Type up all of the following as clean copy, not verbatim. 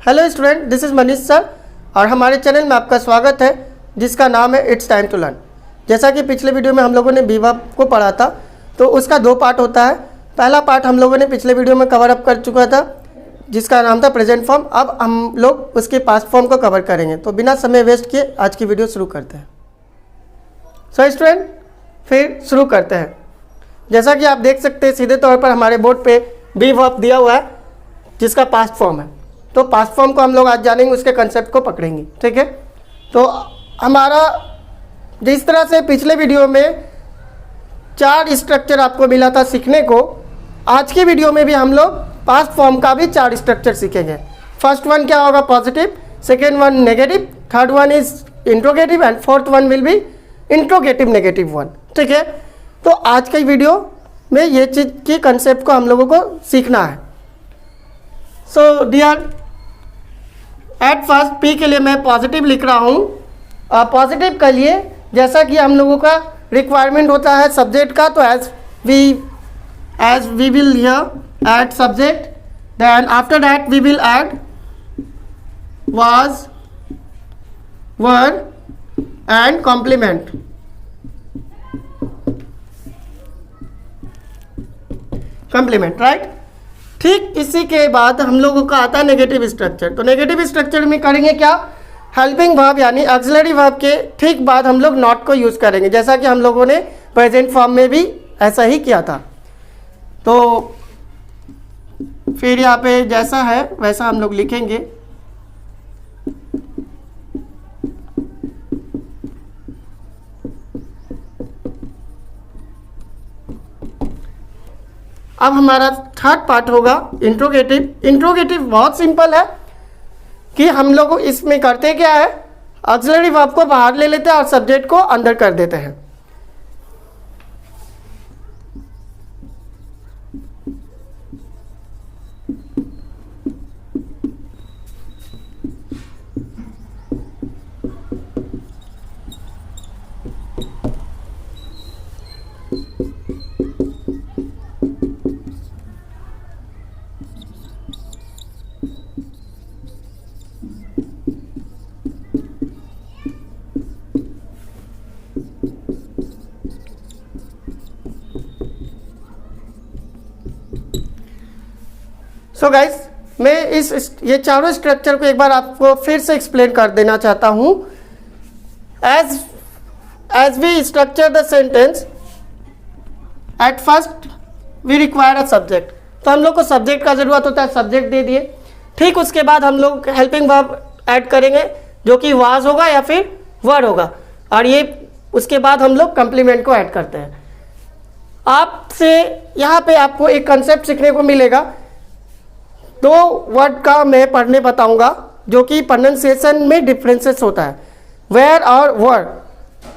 Hello student, this is Manish sir और हमारे channel में आपका स्वागत है जिसका नाम है इट्स टाइम टू लर्न। जैसा कि पिछले वीडियो में हम लोगों ने वर्ब को पढ़ा था, तो उसका 2 पार्ट होता है। पहला पार्ट हम लोगों ने पिछले वीडियो में कवर अप कर चुका था जिसका नाम था प्रेजेंट फॉर्म। अब हम लोग उसके पास्ट फॉर्म को कवर करेंगे। तो बिना समय वेस्ट किए आज की वीडियो शुरू करते हैं। सो स्टूडेंट, फिर शुरू करते हैं। जैसा कि आप देख सकते हैं सीधे तौर पर हमारे बोर्ड पे वर्ब दिया हुआ है जिसका पास्ट फॉर्म है। तो पास्ट फॉर्म को हम लोग आज जानेंगे, उसके कंसेप्ट को पकड़ेंगे। ठीक है, तो हमारा जिस तरह से पिछले वीडियो में 4 स्ट्रक्चर आपको मिला था सीखने को, आज के वीडियो में भी हम लोग पास्ट फॉर्म का भी 4 स्ट्रक्चर सीखेंगे। फर्स्ट वन क्या होगा? Positive, second one negative, third one is interrogative and fourth one will be interrogative negative one. ठीक है, तो आज के वीडियो में ये चीज़ की कंसेप्ट को हम लोगों को सीखना है। So dear, at first P के लिए मैं पॉजिटिव लिख रहा हूँ। पॉजिटिव के लिए जैसा कि हम लोगों का रिक्वायरमेंट होता है सब्जेक्ट का, तो as we will here add subject, then after that we will add was, were and complement. Complement, right. ठीक इसी के बाद हम लोगों का आता है नेगेटिव स्ट्रक्चर। तो नेगेटिव स्ट्रक्चर में करेंगे क्या? हेल्पिंग वर्ब यानी ऑक्सिलरी वर्ब के ठीक बाद हम लोग नॉट को यूज़ करेंगे, जैसा कि हम लोगों ने प्रेजेंट फॉर्म में भी ऐसा ही किया था। तो फिर यहाँ पे जैसा है वैसा हम लोग लिखेंगे। अब हमारा थर्ड पार्ट होगा इंट्रोगेटिव। इंट्रोगेटिव बहुत सिंपल है कि हम लोग इसमें करते क्या है, ऑक्सिलरी वर्ब को बाहर ले लेते हैं और सब्जेक्ट को अंदर कर देते हैं। सो गाइस, मैं ये चारों स्ट्रक्चर को एक बार आपको फिर से एक्सप्लेन कर देना चाहता हूँ। As we structure the sentence, at first we require a subject. तो हम लोग को सब्जेक्ट का ज़रूरत होता है, सब्जेक्ट दे दिए। ठीक उसके बाद हम लोग हेल्पिंग वर्ब ऐड करेंगे जो कि वाज होगा या फिर वर होगा, और ये उसके बाद हम लोग कंप्लीमेंट को ऐड करते हैं। आपसे यहाँ पे आपको एक कंसेप्ट सीखने को मिलेगा। 2 वर्ड का मैं पढ़ने बताऊंगा जो कि प्रोनाउंसिएशन में डिफरेंसेस होता है, वेयर और वर।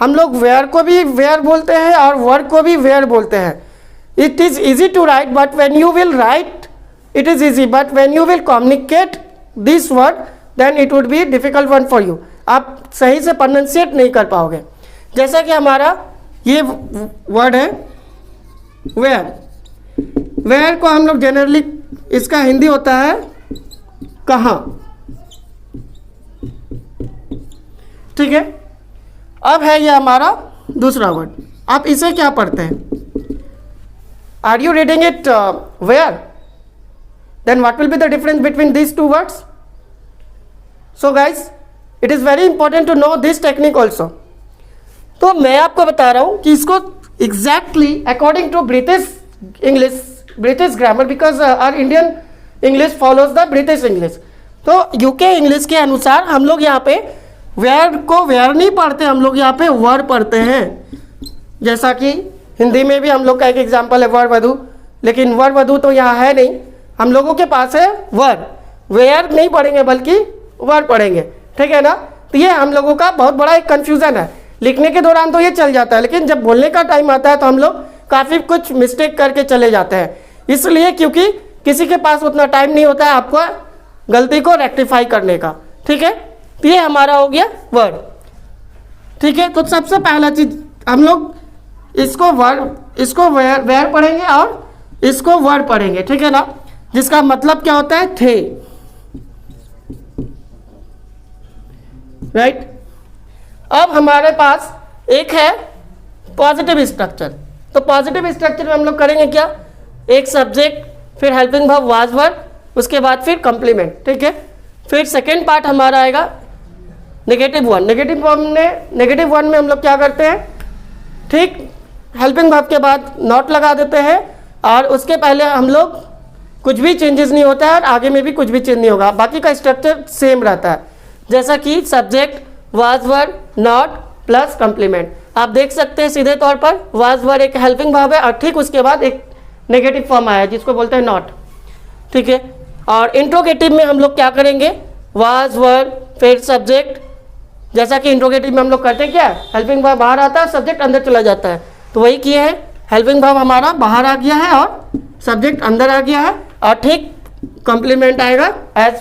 हम लोग वेयर को भी वेयर बोलते हैं और वर को भी वेयर बोलते हैं। It is easy to write but when you will write it is easy, but when you will communicate this word then it would be difficult one for you. आप सही से प्रोनाउंसिएट नहीं कर पाओगे। जैसा कि हमारा ये वर्ड है वेयर। वेयर को हम लोग जनरली, इसका हिंदी होता है कहाँ। ठीक है, अब है ये हमारा दूसरा वर्ड। आप इसे क्या पढ़ते हैं? Are you reading it wear? Then what will be the difference between these 2 words? So guys, it is very important to know this technique also. तो मैं आपको बता रहा हूँ कि इसको exactly according to British English, British grammar, because our Indian English follows the British English. तो UK English के अनुसार हम लोग यहाँ पे वेयर को वेयर नहीं पढ़ते, हम लोग यहाँ पे वर पढ़ते हैं। जैसा कि हिंदी में भी हम लोग का एक एग्जाम्पल है वर वधु, लेकिन वर वधु तो यहाँ है नहीं, हम लोगों के पास है वर। वेयर नहीं पढ़ेंगे बल्कि वर पढ़ेंगे। ठीक है ना? तो ये हम लोगों का बहुत बड़ा एक कन्फ्यूज़न है। लिखने के दौरान तो ये चल जाता है, लेकिन जब बोलने का टाइम आता है तो हम लोग काफ़ी कुछ मिस्टेक करके चले जाते हैं। इसलिए क्योंकि किसी के पास उतना टाइम नहीं होता है आपको गलती को रेक्टिफाई करने का। ठीक है, तो ये हमारा हो गया वर्ड। ठीक है, तो सबसे पहला चीज हम लोग इसको वेयर पढ़ेंगे और इसको वर्ड पढ़ेंगे। ठीक है ना, जिसका मतलब क्या होता है थे। राइट। अब हमारे पास एक है पॉजिटिव स्ट्रक्चर। तो पॉजिटिव स्ट्रक्चर में हम लोग करेंगे क्या, एक सब्जेक्ट, फिर हेल्पिंग वर्ब वाज वर्ब, उसके बाद फिर कॉम्प्लीमेंट, ठीक है। फिर सेकेंड पार्ट हमारा आएगा नेगेटिव वन। नेगेटिव वन में हम लोग क्या करते हैं, ठीक, हेल्पिंग वर्ब के बाद नॉट लगा देते हैं और उसके पहले हम लोग कुछ भी चेंजेस नहीं होता है और आगे में भी कुछ भी चेंज नहीं होगा, बाकी का स्ट्रक्चर सेम रहता है, जैसा कि subject, was verb, not plus complement. आप देख सकते हैं सीधे तौर पर वाज वर्ब एक हेल्पिंग वर्ब है और ठीक उसके बाद एक नेगेटिव फॉर्म आया जिसको बोलते हैं नॉट, ठीक है। और इंट्रोगेटिव में हम लोग क्या करेंगे, वाज वर्ब फिर सब्जेक्ट, जैसा कि इंट्रोगेटिव में हम लोग करते हैं क्या, हेल्पिंग वर्ब बाहर आता है, सब्जेक्ट अंदर चला जाता है, तो वही किए हैं, हेल्पिंग वर्ब हमारा बाहर आ गया है और सब्जेक्ट अंदर आ गया है और ठीक कॉम्प्लीमेंट आएगा as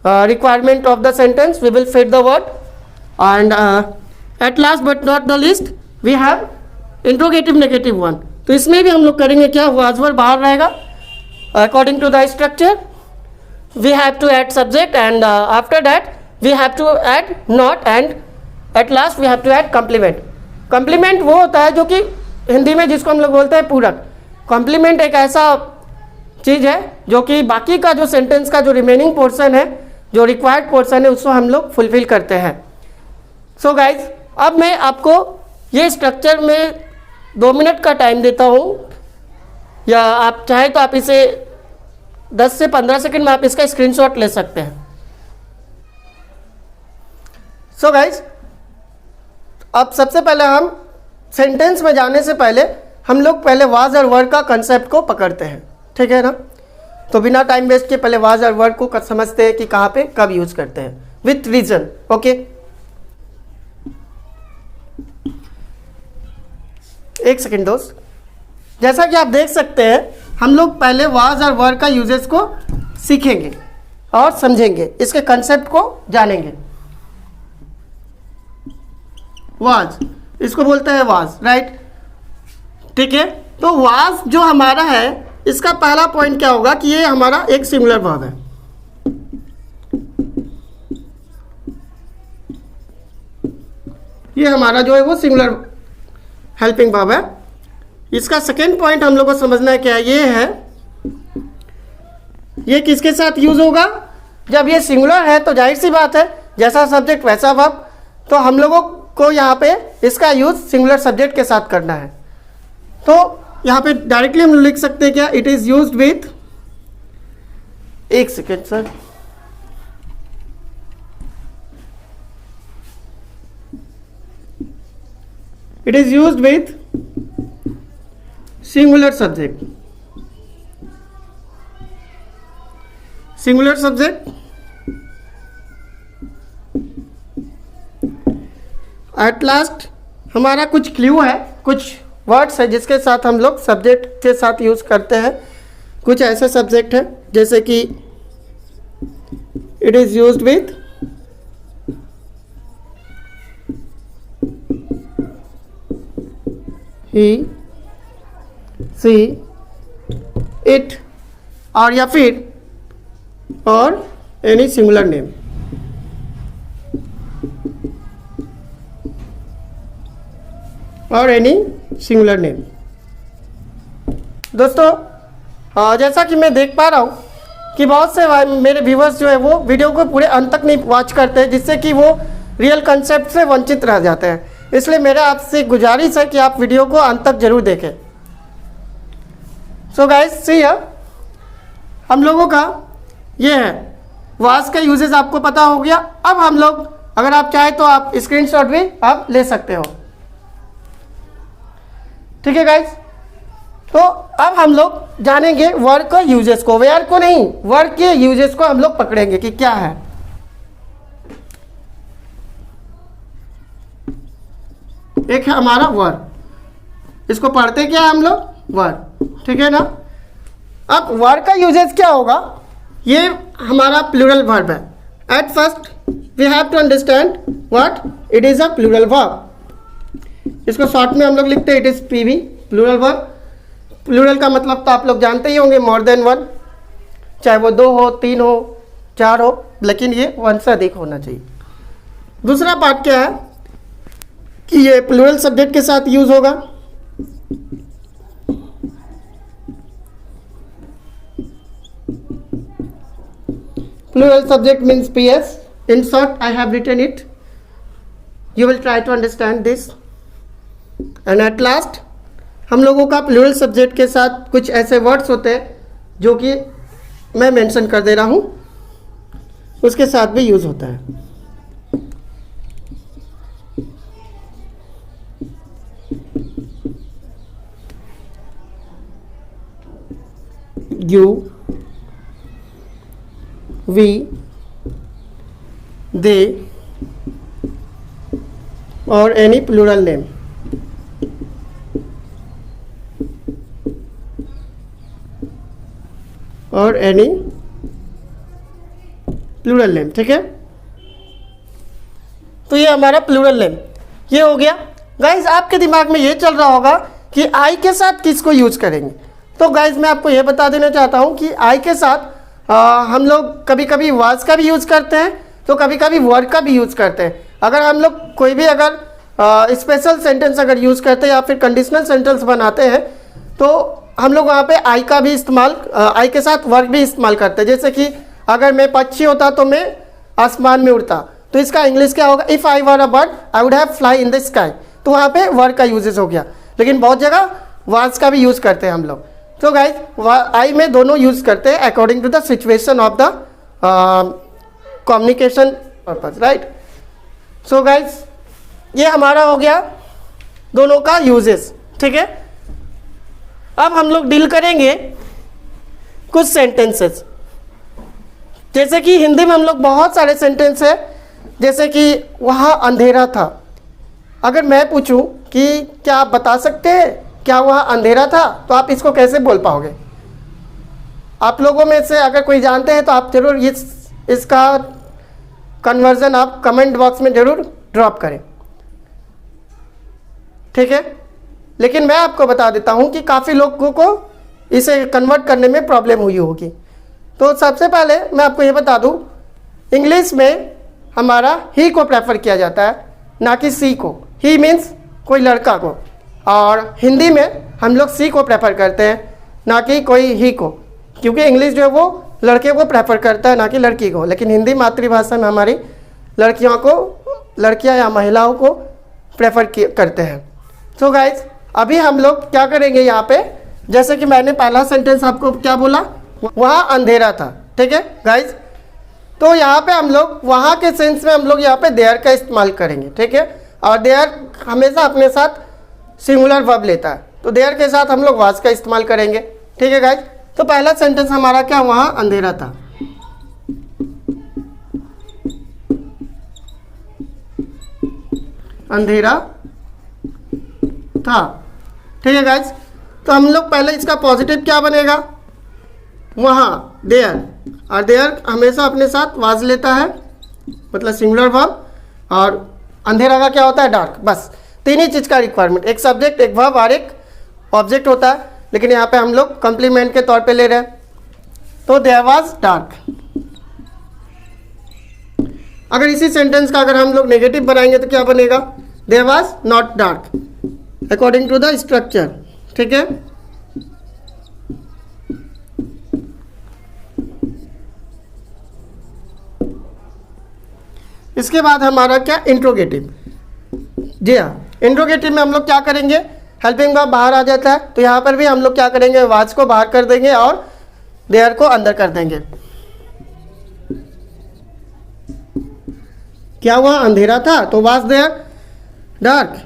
requirement of the sentence we will fit the word and at last but not the least we have interrogative negative one. तो इसमें भी हम लोग करेंगे क्या, वाज वर्ब बाहर रहेगा according to the structure, we have to add subject and after that we have to add not and at last we have to add complement। complement वो होता है जो कि हिंदी में जिसको हम लोग बोलते हैं पूरक। complement एक ऐसा चीज़ है जो कि बाकी का जो सेंटेंस का जो रिमेनिंग पोर्शन है, जो रिक्वायर्ड पोर्शन है, उसको हम लोग फुलफिल करते हैं। सो गाइज, अब मैं आपको ये स्ट्रक्चर में 2 मिनट का टाइम देता हूँ, या आप चाहे तो आप इसे 10 से 15 सेकेंड में आप इसका स्क्रीनशॉट ले सकते हैं। सो गाइज, अब सबसे पहले हम सेंटेंस में जाने से पहले हम लोग पहले वाज और वर्ब का कंसेप्ट को पकड़ते हैं, ठीक है ना। तो बिना टाइम वेस्ट के पहले वाज और वर्ब को समझते हैं कि कहाँ पे कब यूज करते हैं, विथ रीजन, ओके। एक सेकेंड दोस्त, जैसा कि आप देख सकते हैं हम लोग पहले वाज और वर्ब का यूजेस को सीखेंगे और समझेंगे, इसके कंसेप्ट को जानेंगे। वाज, इसको बोलते हैं वाज, राइट, ठीक है। तो वाज जो हमारा है, इसका पहला पॉइंट क्या होगा कि ये हमारा एक सिंगुलर वर्ब है। ये हमारा जो है वो सिंगुलर हेल्पिंग वर्ब है। इसका सेकेंड पॉइंट हम लोग को समझना है क्या, ये है, ये किसके साथ यूज होगा, जब ये सिंगुलर है तो जाहिर सी बात है जैसा सब्जेक्ट वैसा वर्ब, तो हम लोगों को यहाँ पे इसका यूज सिंगुलर सब्जेक्ट के साथ करना है। तो यहाँ पे डायरेक्टली हम लिख सकते हैं क्या, इट इज यूज्ड विथ, एक second sir, it is used with singular subject, singular subject at last हमारा कुछ क्लू है, कुछ वर्ड्स है जिसके साथ हम लोग सब्जेक्ट के साथ यूज करते हैं। कुछ ऐसे सब्जेक्ट है जैसे कि it is used with he, she, it, और या फिर और एनी सिंगुलर नेम। और एनी सिंगुलर नेम। दोस्तों, जैसा कि मैं देख पा रहा हूँ कि बहुत से मेरे व्यूवर्स जो है वो वीडियो को पूरे अंत तक नहीं वॉच करते हैं, जिससे कि वो रियल कंसेप्ट से वंचित रह जाते हैं। इसलिए मेरा आपसे गुजारिश है कि आप वीडियो को अंत तक जरूर देखें। सो गाइस, सी हम लोगों का ये है, वाज का यूजेस आपको पता हो गया। अब हम लोग, अगर आप चाहें तो आप स्क्रीनशॉट भी आप ले सकते हो, ठीक है गाइस। तो अब हम लोग जानेंगे वर्ड के यूजेस को, वेयर को नहीं, वर्ड के यूजेस को हम लोग पकड़ेंगे कि क्या है। एक है हमारा वर्ड, इसको पढ़ते क्या हम लोग, वर्ड, ठीक है ना। अब वर्ड का यूजेस क्या होगा, ये हमारा प्लूरल वर्ब है। At first we have to understand what it is a plural verb. इसको शॉर्ट में हम लोग लिखते हैं it is PV, plural verb. Plural का मतलब तो आप लोग जानते ही होंगे, मोर देन वन, चाहे वो 2 हो, 3 हो, 4 हो, लेकिन ये 1 से अधिक होना चाहिए। दूसरा पार्ट क्या है कि ये प्लूरल सब्जेक्ट के साथ यूज होगा। Plural subject means PS। In short I have written it, you will try to understand this. And at last हम लोगों का प्लूरल सब्जेक्ट के साथ कुछ ऐसे वर्ड्स होते हैं जो कि मैं मेंशन कर दे रहा हूँ, उसके साथ भी यूज होता है। यू, वी, दे और एनी प्लूरल नेम। और एनी प्लूरल नेम, ठीक है। तो ये हमारा प्लूरल नेम ये हो गया। गाइज आपके दिमाग में ये चल रहा होगा कि आई के साथ किसको यूज करेंगे। तो गाइज मैं आपको ये बता देना चाहता हूँ कि आई के साथ हम लोग कभी कभी वाज का भी यूज़ करते हैं, तो कभी कभी वर्ड का भी यूज़ करते हैं। अगर हम लोग कोई भी अगर स्पेशल सेंटेंस अगर यूज़ करते हैं या फिर कंडीशनल सेंटेंस बनाते हैं तो हम लोग वहाँ पे आई का भी इस्तेमाल, आई के साथ वर्ड भी इस्तेमाल करते हैं। जैसे कि अगर मैं पक्षी होता तो मैं आसमान में उड़ता, तो इसका इंग्लिश क्या होगा, if I were a bird I would have fly in the sky. तो वहाँ पे वर्ड का यूजेस हो गया। लेकिन बहुत जगह वाज का भी यूज़ करते हैं हम लोग। तो गाइज आई में दोनों यूज़ करते हैं according to the situation of the communication purpose, right. So guys ये हमारा हो गया दोनों का यूजेस, ठीक है। अब हम लोग डील करेंगे कुछ सेंटेंसेस। जैसे कि हिंदी में हम लोग बहुत सारे सेंटेंस है, जैसे कि वहाँ अंधेरा था। अगर मैं पूछूं कि क्या आप बता सकते हैं क्या वहाँ अंधेरा था, तो आप इसको कैसे बोल पाओगे। आप लोगों में से अगर कोई जानते हैं तो आप जरूर इसका कन्वर्जन आप कमेंट बॉक्स में जरूर ड्रॉप करें, ठीक है। लेकिन मैं आपको बता देता हूं कि काफ़ी लोगों को इसे कन्वर्ट करने में प्रॉब्लम हुई होगी। तो सबसे पहले मैं आपको ये बता दूं, इंग्लिश में हमारा ही को प्रेफर किया जाता है, ना कि सी को। ही मीन्स कोई लड़का को, और हिंदी में हम लोग सी को प्रेफर करते हैं, ना कि कोई ही को, क्योंकि इंग्लिश जो है वो लड़के को प्रेफर करता है, ना कि लड़की को। लेकिन हिंदी मातृभाषा में हमारी लड़कियां या महिलाओं को प्रेफर करते हैं। सो गाइज अभी हम लोग क्या करेंगे यहाँ पे, जैसे कि मैंने पहला सेंटेंस आपको क्या बोला, वहाँ अंधेरा था, ठीक है गाइज। तो यहाँ पे हम लोग वहाँ के सेंस में हम लोग यहाँ पे देयर का इस्तेमाल करेंगे, ठीक है। और देयर हमेशा अपने साथ सिंगुलर वर्ब लेता है, तो देयर के साथ हम लोग वाज का इस्तेमाल करेंगे, ठीक है गाइज। तो पहला सेंटेंस हमारा क्या, वहाँ अंधेरा था। अंधेरा था, ठीक है गाइज। तो हम लोग पहले इसका पॉजिटिव क्या बनेगा, वहाँ देयर, और देयर हमेशा अपने साथ वाज लेता है, मतलब सिंगुलर वर्ब। और अंधेरा का क्या होता है, डार्क। बस तीन ही चीज़ का रिक्वायरमेंट, एक सब्जेक्ट, एक वर्ब और एक ऑब्जेक्ट होता है। लेकिन यहाँ पे हम लोग कॉम्प्लीमेंट के तौर पे ले रहे हैं, तो देयर वाज डार्क। अगर इसी सेंटेंस का अगर हम लोग नेगेटिव बनाएंगे तो क्या बनेगा, there was not dark, according to the structure, ठीक है। इसके बाद हमारा क्या, इंट्रोगेटिव। जी हाँ, इंट्रोगेटिव में हम लोग क्या करेंगे, हेल्पिंग वर्ब बाहर आ जाता है, तो यहाँ पर भी हम लोग क्या करेंगे, वाज को बाहर कर देंगे और देयर को अंदर कर देंगे। क्या हुआ, अंधेरा था, तो was there dark,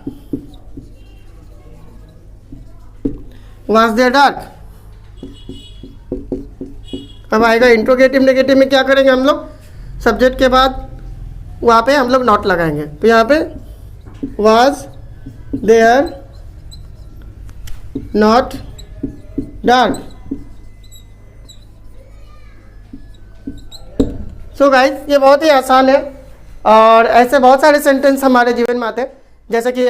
was there dark. अब आएगा इंट्रोगेटिव नेगेटिव में क्या करेंगे हम लोग, सब्जेक्ट के बाद वहाँ पे हम लोग नॉट लगाएंगे, तो यहाँ पे was there not dark. So guys ये बहुत ही आसान है, और ऐसे बहुत सारे सेंटेंस हमारे जीवन में आते हैं, जैसे कि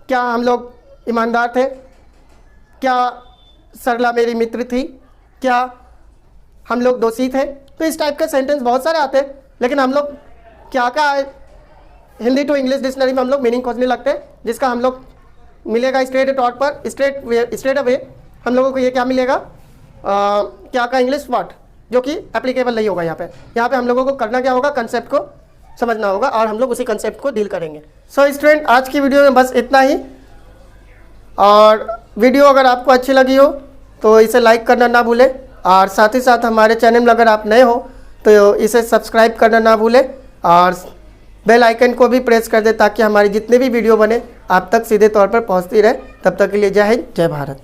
क्या हम लोग ईमानदार थे, क्या सरला मेरी मित्र थी, क्या हम लोग दोषी थे। तो इस टाइप के सेंटेंस बहुत सारे आते हैं, लेकिन हम लोग क्या क्या हिंदी टू इंग्लिश डिक्शनरी में हम लोग मीनिंग खोजने लगते हैं, जिसका हम लोग मिलेगा स्ट्रेट तौर पर स्ट्रेट अवे हम लोगों को ये क्या मिलेगा, क्या का इंग्लिश वर्ड, जो कि एप्लीकेबल नहीं होगा यहाँ पे हम लोगों को करना क्या होगा, कंसेप्ट को समझना होगा और हम लोग उसी कंसेप्ट को डील करेंगे। सो स्टूडेंट, आज की वीडियो में बस इतना ही। और वीडियो अगर आपको अच्छी लगी हो तो इसे लाइक करना ना भूलें, और साथ ही साथ हमारे चैनल में अगर आप नए हो तो इसे सब्सक्राइब करना ना भूलें और बेल आइकन को भी प्रेस कर दें, ताकि हमारी जितने भी वीडियो बने आप तक सीधे तौर पर पहुंचती रहे। तब तक के लिए जय हिंद, जय भारत।